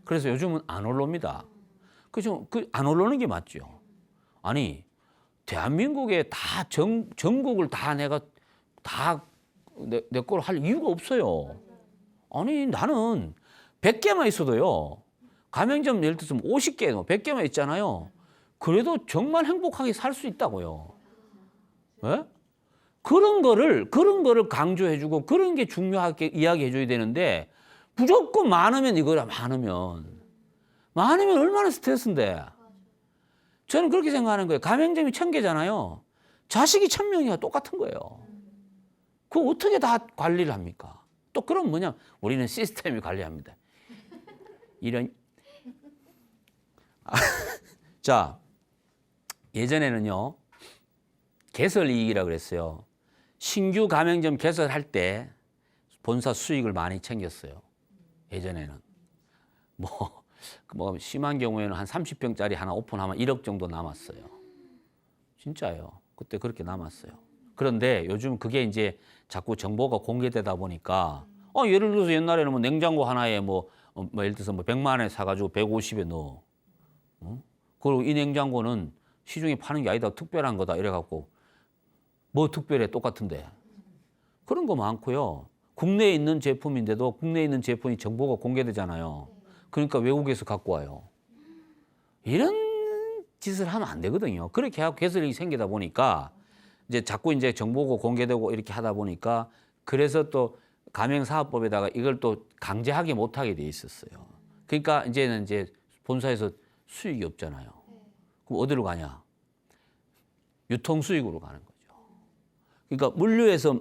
그래서 요즘은 안 올라옵니다. 그죠? 안 올라오는 게 맞죠. 아니, 대한민국에 다 전국을 다 내가 다 내 거로 할 이유가 없어요. 아니, 나는 100개만 있어도요. 가맹점 예를 들어서 50개, 100개만 있잖아요. 그래도 정말 행복하게 살 수 있다고요. 예? 그런 거를 강조해주고 그런 게 중요하게 이야기해줘야 되는데 무조건 많으면 이거라 많으면 얼마나 스트레스인데. 저는 그렇게 생각하는 거예요. 가맹점이 1000개잖아요. 자식이 1000명이야 똑같은 거예요. 그거 어떻게 다 관리를 합니까? 또 그럼 뭐냐? 우리는 시스템이 관리합니다. 이런. 자, 예전에는요. 개설이익이라고 그랬어요. 신규 가맹점 개설할 때 본사 수익을 많이 챙겼어요. 예전에는. 뭐 심한 경우에는 한 30평짜리 하나 오픈하면 1억 정도 남았어요. 진짜요. 그때 그렇게 남았어요. 그런데 요즘 그게 이제 자꾸 정보가 공개되다 보니까 예를 들어서 옛날에는 뭐 냉장고 하나에 뭐 예를 들어서 뭐 100만 원에 사가지고 150에 넣어. 그리고 이 냉장고는 시중에 파는 게 아니다. 특별한 거다. 이래갖고 뭐 특별해 똑같은데. 그런 거 많고요. 국내에 있는 제품인데도 국내에 있는 제품이 정보가 공개되잖아요. 그러니까 외국에서 갖고 와요. 이런 짓을 하면 안 되거든요. 그렇게 하고 개설이 생기다 보니까 이제 자꾸 이제 정보가 공개되고 이렇게 하다 보니까 그래서 또 가맹사업법에다가 이걸 또 강제하게 못하게 돼 있었어요. 그러니까 이제는 이제 본사에서 수익이 없잖아요. 그럼 어디로 가냐? 유통수익으로 가는 거죠. 그러니까 물류에서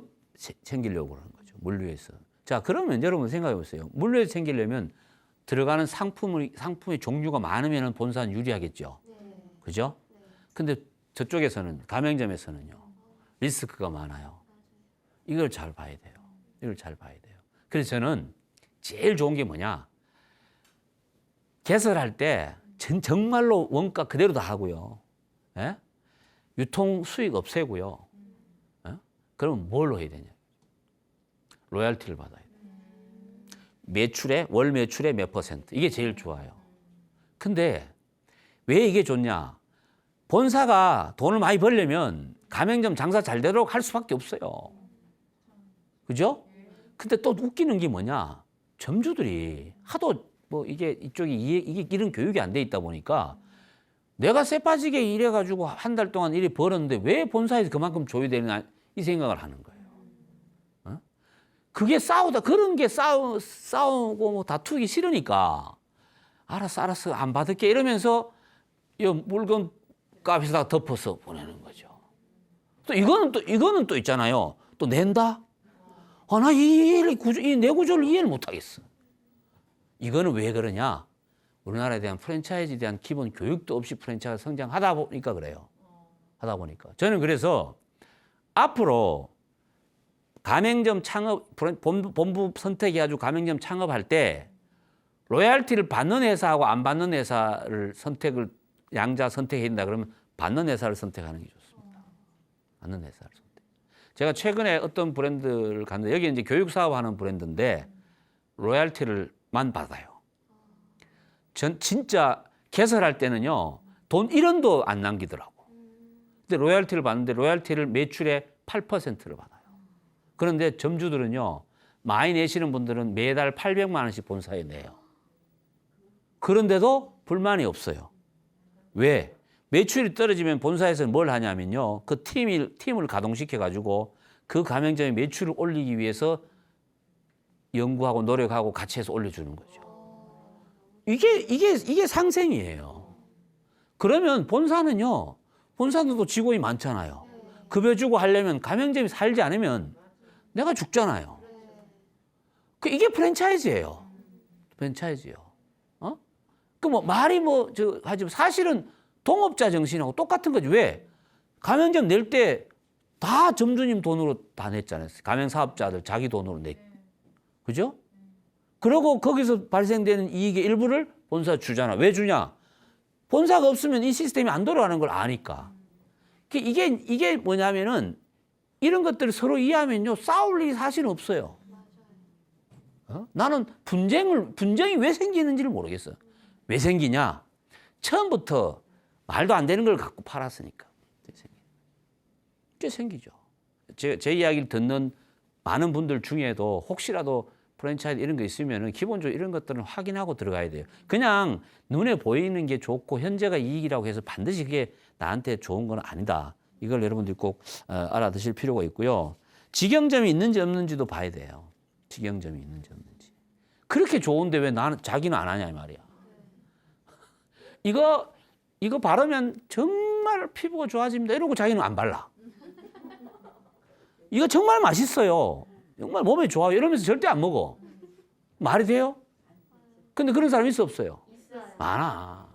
챙기려고 하는 거죠. 물류에서. 자, 그러면 여러분 생각해 보세요. 물류에서 챙기려면 들어가는 상품의 종류가 많으면 본사는 유리하겠죠. 그죠? 근데 저쪽에서는, 가맹점에서는요. 리스크가 많아요. 이걸 잘 봐야 돼요. 이걸 잘 봐야 돼요. 그래서 저는 제일 좋은 게 뭐냐? 개설할 때 정말로 원가 그대로 다 하고요. 예? 유통 수익 없애고요. 예? 그러면 뭘로 해야 되냐? 로얄티를 받아야 돼요. 월 매출의 몇 %. 이게 제일 좋아요. 근데 왜 이게 좋냐? 본사가 돈을 많이 벌려면 가맹점 장사 잘 되도록 할 수밖에 없어요. 그죠? 근데 또 웃기는 게 뭐냐? 점주들이 하도 뭐 이게 이게 이런 교육이 안 돼 있다 보니까 내가 쇠 빠지게 일해가지고 한 달 동안 일이 벌었는데 왜 본사에서 그만큼 줘야 되나 이 생각을 하는 거예요. 어? 그게 그런 게 싸우고 뭐 다투기 싫으니까 알았어 안 받을게 이러면서 이 물건 값에다가 덮어서 보내는 거죠. 또 이거는 또 있잖아요. 또 낸다? 나 이 내구조를 이해를 못 하겠어. 이거는 왜 그러냐? 우리나라에 대한 프랜차이즈에 대한 기본 교육도 없이 프랜차이즈가 성장하다 보니까 그래요. 하다 보니까. 저는 그래서 앞으로 가맹점 창업, 본부 선택해가지고 가맹점 창업할 때 로얄티를 받는 회사하고 안 받는 회사를 양자 선택해야 된다 그러면 받는 회사를 선택하는 게 좋습니다. 받는 회사를 선택. 제가 최근에 어떤 브랜드를 갔는데 여기 이제 교육 사업하는 브랜드인데 로얄티를만 받아요. 전 진짜 개설할 때는요 돈 1원도 안 남기더라고. 근데 로얄티를 받는데 로얄티를 매출의 8%를 받아요. 그런데 점주들은요 많이 내시는 분들은 매달 800만 원씩 본사에 내요. 그런데도 불만이 없어요. 왜? 매출이 떨어지면 본사에서는 뭘 하냐면요. 그 팀을 가동시켜가지고 그 가맹점의 매출을 올리기 위해서 연구하고 노력하고 같이 해서 올려주는 거죠. 이게 상생이에요. 그러면 본사도 직원이 많잖아요. 급여 주고 하려면 가맹점이 살지 않으면 내가 죽잖아요. 이게 프랜차이즈예요. 프랜차이즈요. 하지만 사실은 동업자 정신하고 똑같은 거지. 왜? 가맹점 낼 때 다 점주님 돈으로 다 냈잖아요. 가맹사업자들 자기 돈으로 그죠? 그러고 거기서 발생되는 이익의 일부를 본사 주잖아. 왜 주냐? 본사가 없으면 이 시스템이 안 돌아가는 걸 아니까. 이게 뭐냐면은 이런 것들을 서로 이해하면요. 싸울 일이 사실은 없어요. 나는 분쟁이 왜 생기는지를 모르겠어. 왜 생기냐? 처음부터 말도 안 되는 걸 갖고 팔았으니까. 꽤 생기죠. 제 이야기를 듣는 많은 분들 중에도 혹시라도 프랜차이즈 이런 거 있으면은 기본적으로 이런 것들은 확인하고 들어가야 돼요. 그냥 눈에 보이는 게 좋고 현재가 이익이라고 해서 반드시 그게 나한테 좋은 건 아니다. 이걸 여러분들이 꼭 알아두실 필요가 있고요. 직영점이 있는지 없는지도 봐야 돼요. 직영점이 있는지 없는지. 그렇게 좋은데 왜 나는 자기는 안 하냐 이 말이야. 이거 바르면 정말 피부가 좋아집니다. 이러고 자기는 안 발라. 이거 정말 맛있어요. 정말 몸에 좋아요. 이러면서 절대 안 먹어. 말이 돼요? 근데 그런 사람 있어 없어요? 많아.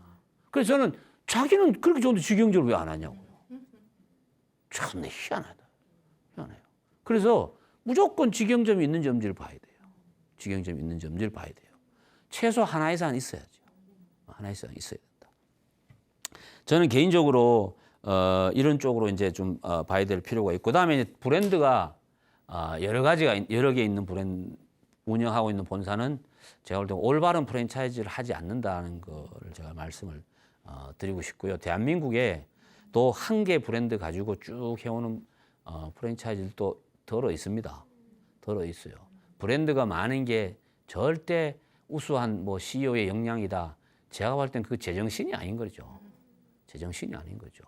그래서 저는 자기는 그렇게 좋은데 직영점을 왜 안 하냐고요. 참내 희한하다. 희한해요. 그래서 무조건 직영점이 있는지 없는지를 봐야 돼요. 직영점이 있는지 없는지를 봐야 돼요. 최소 하나 이상 있어야죠. 하나 이상 있어야 된다. 저는 개인적으로 이런 쪽으로 이제 좀 봐야 될 필요가 있고, 그다음에 브랜드가 여러 개 있는 브랜드 운영하고 있는 본사는 제가 볼 때 올바른 프랜차이즈를 하지 않는다는 거를 제가 말씀을 드리고 싶고요. 대한민국에 또 한 개 브랜드 가지고 쭉 해오는 프랜차이즈도 덜어 있습니다. 덜어 있어요. 브랜드가 많은 게 절대 우수한 뭐 CEO의 역량이다. 제가 볼 땐 그 제정신이 아닌 거죠. 제정신이 아닌 거죠.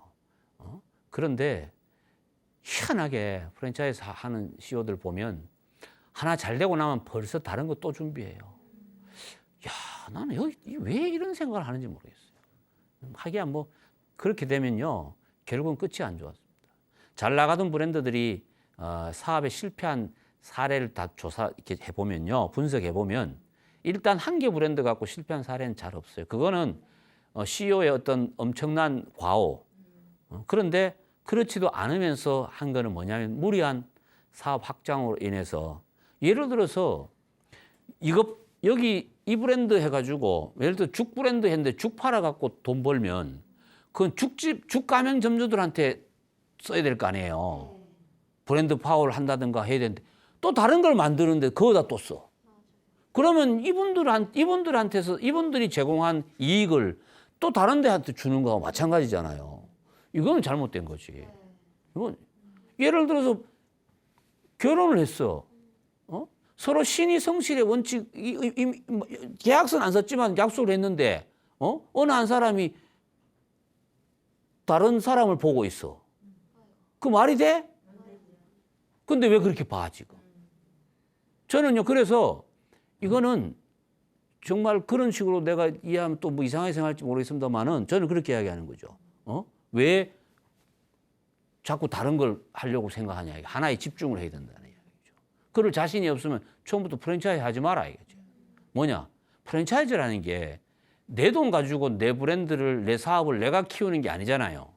그런데 희한하게 프랜차이즈 하는 CEO들 보면 하나 잘 되고 나면 벌써 다른 거 또 준비해요. 야, 나는 여기 왜 이런 생각을 하는지 모르겠어요. 하기야 뭐 그렇게 되면요, 결국은 끝이 안 좋았습니다. 잘 나가던 브랜드들이 사업에 실패한 사례를 다 이렇게 해보면요, 분석해보면 일단 한 개 브랜드 갖고 실패한 사례는 잘 없어요. 그거는 CEO의 어떤 엄청난 과오. 그런데 그렇지도 않으면서 한 거는 뭐냐면 무리한 사업 확장으로 인해서, 예를 들어서 여기 이 브랜드 해가지고 예를 들어 죽 브랜드 했는데 죽 팔아갖고 돈 벌면 그건 죽 가맹점주들한테 써야 될 거 아니에요. 브랜드 파워를 한다든가 해야 되는데 또 다른 걸 만드는데 그거다 또 써. 그러면 이분들한테서 이분들이 제공한 이익을 또 다른 데한테 주는 거하고 마찬가지잖아요. 이거는 잘못된 거지. 이건 예를 들어서 결혼을 했어. 서로 신의 성실의 원칙, 계약서는 안 썼지만 약속을 했는데, 어느 한 사람이 다른 사람을 보고 있어. 그 말이 돼? 근데 왜 그렇게 봐, 지금? 저는요, 그래서 이거는 정말 그런 식으로 내가 이해하면 또 뭐 이상하게 생각할지 모르겠습니다만은 저는 그렇게 이야기하는 거죠. 왜 자꾸 다른 걸 하려고 생각하냐. 하나에 집중을 해야 된다는 이야기죠. 그럴 자신이 없으면 처음부터 프랜차이즈 하지 마라 이거죠. 뭐냐? 프랜차이즈라는 게 내 돈 가지고 내 브랜드를, 내 사업을 내가 키우는 게 아니잖아요.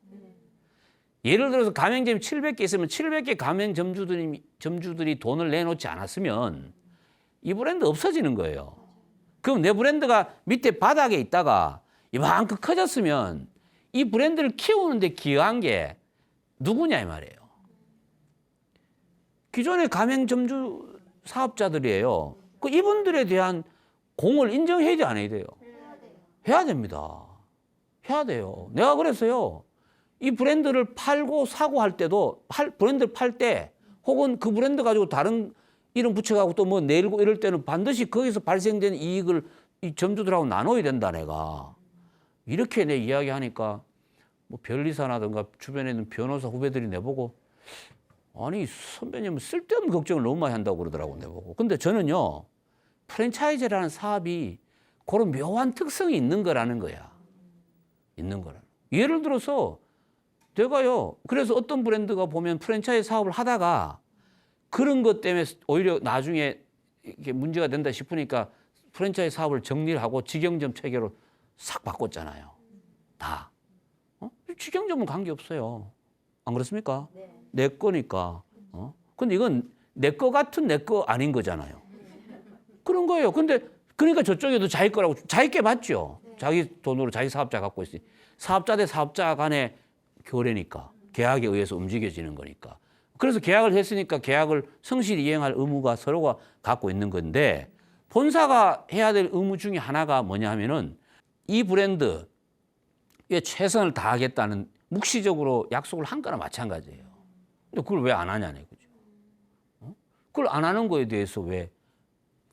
예를 들어서 가맹점이 700개 있으면 700개 가맹점주들이 돈을 내놓지 않았으면 이 브랜드 없어지는 거예요. 그럼 내 브랜드가 밑에 바닥에 있다가 이만큼 커졌으면 이 브랜드를 키우는데 기여한 게 누구냐 이 말이에요. 기존의 가맹점주 사업자들이에요. 그 이분들에 대한 공을 인정해야 안 해야 돼요? 해야 됩니다. 해야 돼요. 내가 그랬어요. 이 브랜드를 팔고 사고 할 때도 브랜드를 팔 때 혹은 그 브랜드 가지고 다른 이름 붙여가고 또 뭐 내고 이럴 때는 반드시 거기서 발생된 이익을 이 점주들하고 나눠야 된다 내가. 이렇게 내 이야기하니까 뭐 변리사나든가 주변에 있는 변호사 후배들이 내보고 아니 선배님은 쓸데없는 걱정을 너무 많이 한다고 그러더라고 내보고. 근데 저는요, 프랜차이즈라는 사업이 그런 묘한 특성이 있는 거라는 거야. 있는 거라. 예를 들어서 내가요, 그래서 어떤 브랜드가 보면 프랜차이즈 사업을 하다가 그런 것 때문에 오히려 나중에 이게 문제가 된다 싶으니까 프랜차이즈 사업을 정리를 하고 직영점 체계로 싹 바꿨잖아요. 다. 직영점은 관계없어요. 안 그렇습니까? 네. 내 거니까. 근데 이건 내 거 같은 내 거 아닌 거잖아요. 그런 거예요. 근데 그러니까 저쪽에도 자기 거라고 자기 게 맞죠. 네. 자기 돈으로 자기 사업자 갖고 있으니 사업자 대 사업자 간의 거래니까 계약에 의해서 움직여지는 거니까. 그래서 계약을 했으니까 계약을 성실히 이행할 의무가 서로가 갖고 있는 건데, 본사가 해야 될 의무 중에 하나가 뭐냐 하면은 이 브랜드에 최선을 다하겠다는 묵시적으로 약속을 한 거나 마찬가지예요. 근데 그걸 왜 안 하냐네, 그죠? 그걸 안 하는 거에 대해서 왜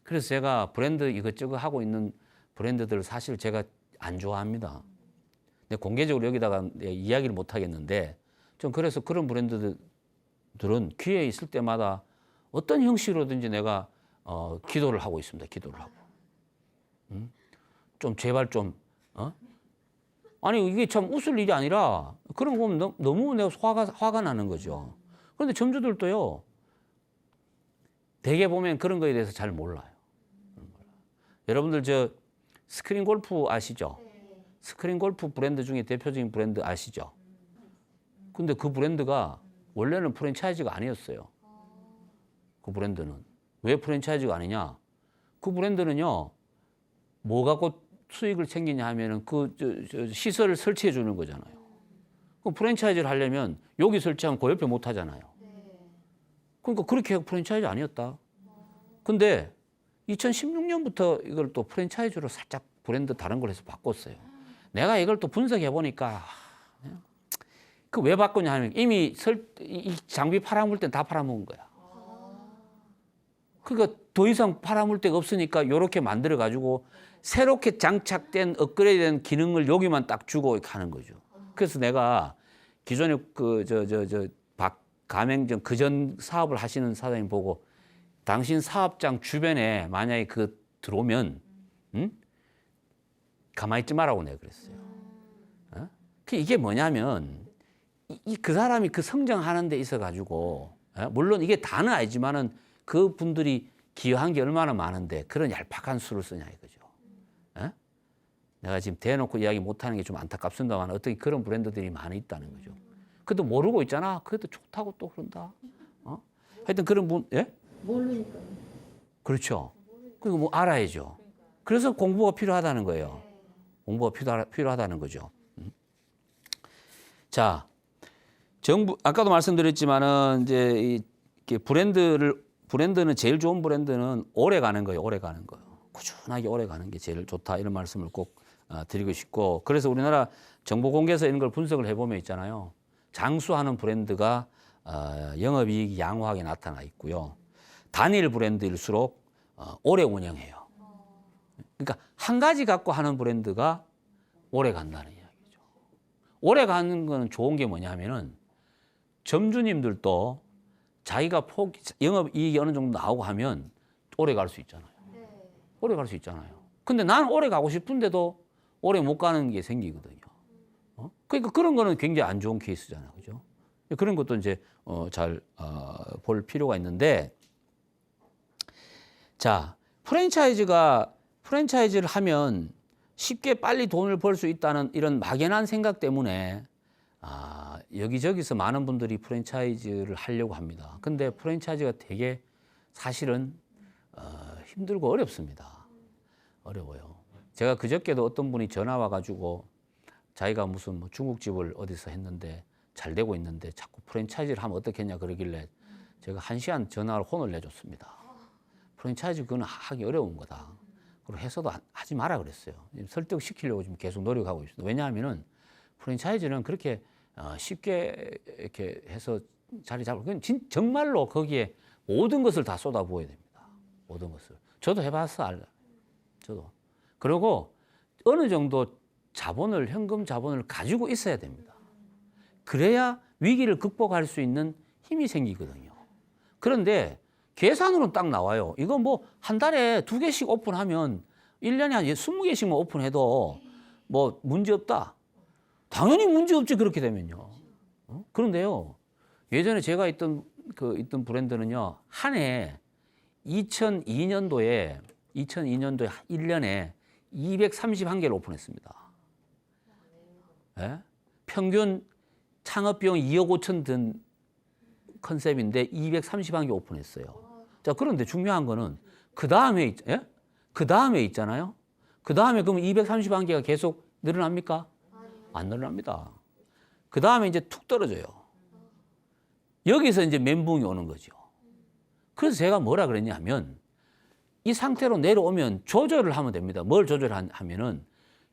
그래서 제가 브랜드 이것저것 하고 있는 브랜드들 사실 제가 안 좋아합니다. 근데 공개적으로 여기다가 이야기를 못 하겠는데 좀 그래서 그런 브랜드들은 기회 있을 때마다 어떤 형식으로든지 내가 기도를 하고 있습니다. 기도를 하고. 좀 제발 좀 아니 이게 참 웃을 일이 아니라 그런 거 보면 너무 내가 화가 나는 거죠. 그런데 점주들도요. 대개 보면 그런 거에 대해서 잘 몰라요. 여러분들 저 스크린 골프 아시죠? 스크린 골프 브랜드 중에 대표적인 브랜드 아시죠? 근데 그 브랜드가 원래는 프랜차이즈가 아니었어요. 그 브랜드는. 왜 프랜차이즈가 아니냐? 그 브랜드는요. 뭐 갖고 수익을 챙기냐 하면은 시설을 설치해 주는 거잖아요. 그 프랜차이즈를 하려면 여기 설치하면 그 옆에 못 하잖아요. 그러니까 그렇게 프랜차이즈 아니었다. 근데 2016년부터 이걸 또 프랜차이즈로 살짝 브랜드 다른 걸 해서 바꿨어요. 내가 이걸 또 분석해 보니까 그 왜 바꾸냐 하면 이미 이 장비 팔아먹을 땐 다 팔아먹은 거야. 그러니까 더 이상 팔아먹을 데가 없으니까 이렇게 만들어 가지고 새롭게 장착된 업그레이드된 기능을 여기만 딱 주고 가는 거죠. 그래서 내가 기존에 가맹점 그전 사업을 하시는 사장님 보고 당신 사업장 주변에 만약에 들어오면 가만히 있지 말라고 내가 그랬어요. 이게 뭐냐면 그 사람이 그 성장하는 데 있어 가지고 물론 이게 다는 아니지만은 그 분들이 기여한 게 얼마나 많은데 그런 얄팍한 수를 쓰냐 이거죠. 내가 지금 대놓고 이야기 못하는 게 좀 안타깝습니다만 어떻게 그런 브랜드들이 많이 있다는 거죠. 그것도 모르고 있잖아. 그것도 좋다고 또 그런다. 하여튼 그런 분, 예? 모르니까. 그렇죠. 그리고 뭐 알아야죠. 그래서 공부가 필요하다는 거예요. 공부가 필요하다는 거죠. 자, 정부 아까도 말씀드렸지만은 이제 브랜드는 제일 좋은 브랜드는 오래 가는 거예요. 오래 가는 거. 꾸준하게 오래 가는 게 제일 좋다 이런 말씀을 꼭 드리고 싶고 그래서 우리나라 정보공개서 이런 걸 분석을 해보면 있잖아요. 장수하는 브랜드가 영업이익이 양호하게 나타나 있고요. 단일 브랜드일수록 오래 운영해요. 그러니까 한 가지 갖고 하는 브랜드가 오래 간다는 이야기죠. 오래 가는 거는 좋은 게 뭐냐면은 점주님들도 자기가 영업이익이 어느 정도 나오고 하면 오래 갈 수 있잖아요. 오래 갈 수 있잖아요. 근데 나는 오래 가고 싶은데도 오래 못 가는 게 생기거든요. 그러니까 그런 거는 굉장히 안 좋은 케이스잖아요. 그죠? 그런 것도 이제 잘 볼 필요가 있는데 자, 프랜차이즈를 하면 쉽게 빨리 돈을 벌 수 있다는 이런 막연한 생각 때문에 여기저기서 많은 분들이 프랜차이즈를 하려고 합니다. 근데 프랜차이즈가 되게 사실은 힘들고 어렵습니다. 어려워요. 제가 그저께도 어떤 분이 전화 와가지고 자기가 무슨 뭐 중국집을 어디서 했는데 잘 되고 있는데 자꾸 프랜차이즈를 하면 어떻겠냐 그러길래 제가 1시간 전화를 혼을 내줬습니다. 프랜차이즈 그건 하기 어려운 거다. 그리고 해서도 하지 마라 그랬어요. 설득시키려고 지금 계속 노력하고 있습니다. 왜냐하면은 프랜차이즈는 그렇게 쉽게 이렇게 해서 자리 잡을 그건 정말로 거기에 모든 것을 다 쏟아부어야 됩니다. 모든 것을. 저도 해봤어 알아요. 저도. 그리고 어느 정도 현금 자본을 가지고 있어야 됩니다. 그래야 위기를 극복할 수 있는 힘이 생기거든요. 그런데 계산으로는 딱 나와요. 이거 뭐 한 달에 2개씩 오픈하면 1년에 한 20개씩만 오픈해도 뭐 문제 없다. 당연히 문제 없지 그렇게 되면요. 그런데요. 예전에 제가 있던 브랜드는요. 한 해 2002년도에 1년에 231개를 오픈했습니다. 네? 평균 창업 비용 2억 5천 든 컨셉인데 231개 오픈했어요. 자, 그런데 중요한 거는 그 다음에 있잖아요. 그 다음에 그러면 231개가 계속 늘어납니까? 안 늘어납니다. 그 다음에 이제 툭 떨어져요. 여기서 이제 멘붕이 오는 거죠. 그래서 제가 뭐라 그랬냐면 이 상태로 내려오면 조절을 하면 됩니다. 뭘 조절하면은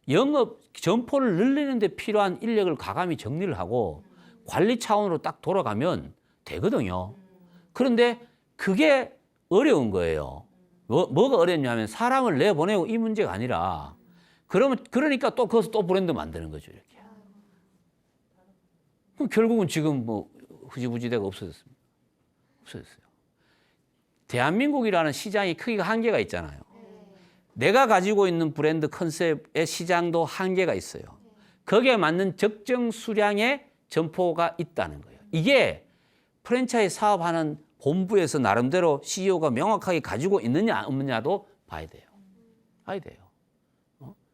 영업 점포를 늘리는 데 필요한 인력을 과감히 정리를 하고 관리 차원으로 딱 돌아가면 되거든요. 그런데 그게 어려운 거예요. 뭐가 어렵냐면 사람을 내보내고 이 문제가 아니라 그러니까 또 거기서 또 브랜드 만드는 거죠. 이렇게. 그럼 결국은 지금 뭐 흐지부지되고 없어졌습니다. 없어졌어요. 대한민국이라는 시장이 크기가 한계가 있잖아요. 내가 가지고 있는 브랜드 컨셉의 시장도 한계가 있어요. 거기에 맞는 적정 수량의 점포가 있다는 거예요. 이게 프랜차이즈 사업하는 본부에서 나름대로 CEO가 명확하게 가지고 있느냐 없느냐도 봐야 돼요. 봐야 돼요.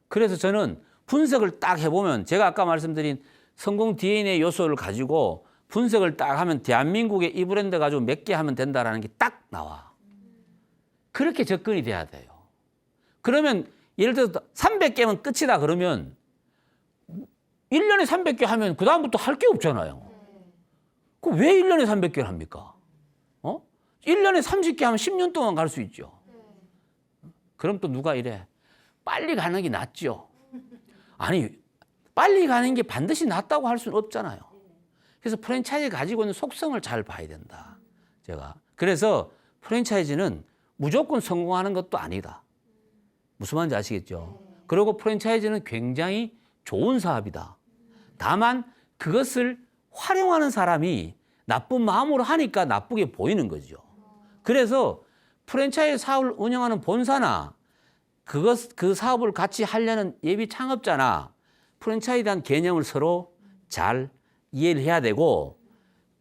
그래서 저는 분석을 딱 해보면 제가 아까 말씀드린 성공 DNA 요소를 가지고 분석을 딱 하면 대한민국의 이 브랜드 가지고 몇 개 하면 된다라는 게 딱 나와. 그렇게 접근이 돼야 돼요. 그러면 예를 들어서 300개면 끝이다 그러면 1년에 300개 하면 그다음부터 할 게 없잖아요. 그럼 왜 1년에 300개를 합니까? 1년에 30개 하면 10년 동안 갈 수 있죠. 그럼 또 누가 이래? 빨리 가는 게 낫죠. 아니, 빨리 가는 게 반드시 낫다고 할 수는 없잖아요. 그래서 프랜차이즈 가지고 있는 속성을 잘 봐야 된다. 제가. 그래서 프랜차이즈는 무조건 성공하는 것도 아니다. 무슨 말인지 아시겠죠? 그리고 프랜차이즈는 굉장히 좋은 사업이다. 다만 그것을 활용하는 사람이 나쁜 마음으로 하니까 나쁘게 보이는 거죠. 그래서 프랜차이즈 사업을 운영하는 본사나 그 사업을 같이 하려는 예비 창업자나 프랜차이즈에 대한 개념을 서로 잘 이해를 해야 되고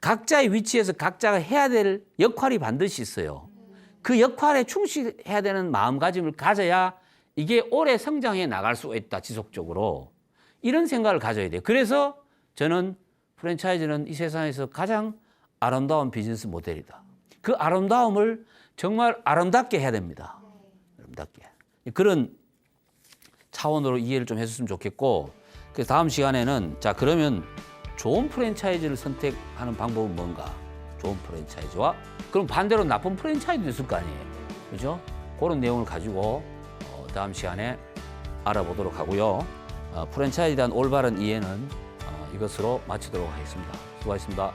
각자의 위치에서 각자가 해야 될 역할이 반드시 있어요. 그 역할에 충실해야 되는 마음가짐을 가져야 이게 오래 성장해 나갈 수가 있다, 지속적으로. 이런 생각을 가져야 돼요. 그래서 저는 프랜차이즈는 이 세상에서 가장 아름다운 비즈니스 모델이다. 그 아름다움을 정말 아름답게 해야 됩니다. 아름답게. 그런 차원으로 이해를 좀 해줬으면 좋겠고, 그래서 다음 시간에는 자, 그러면 좋은 프랜차이즈를 선택하는 방법은 뭔가? 좋은 프랜차이즈와 그럼 반대로 나쁜 프랜차이즈도 있을 거 아니에요. 그죠? 그런 내용을 가지고 다음 시간에 알아보도록 하고요. 프랜차이즈에 대한 올바른 이해는 이것으로 마치도록 하겠습니다. 수고하셨습니다.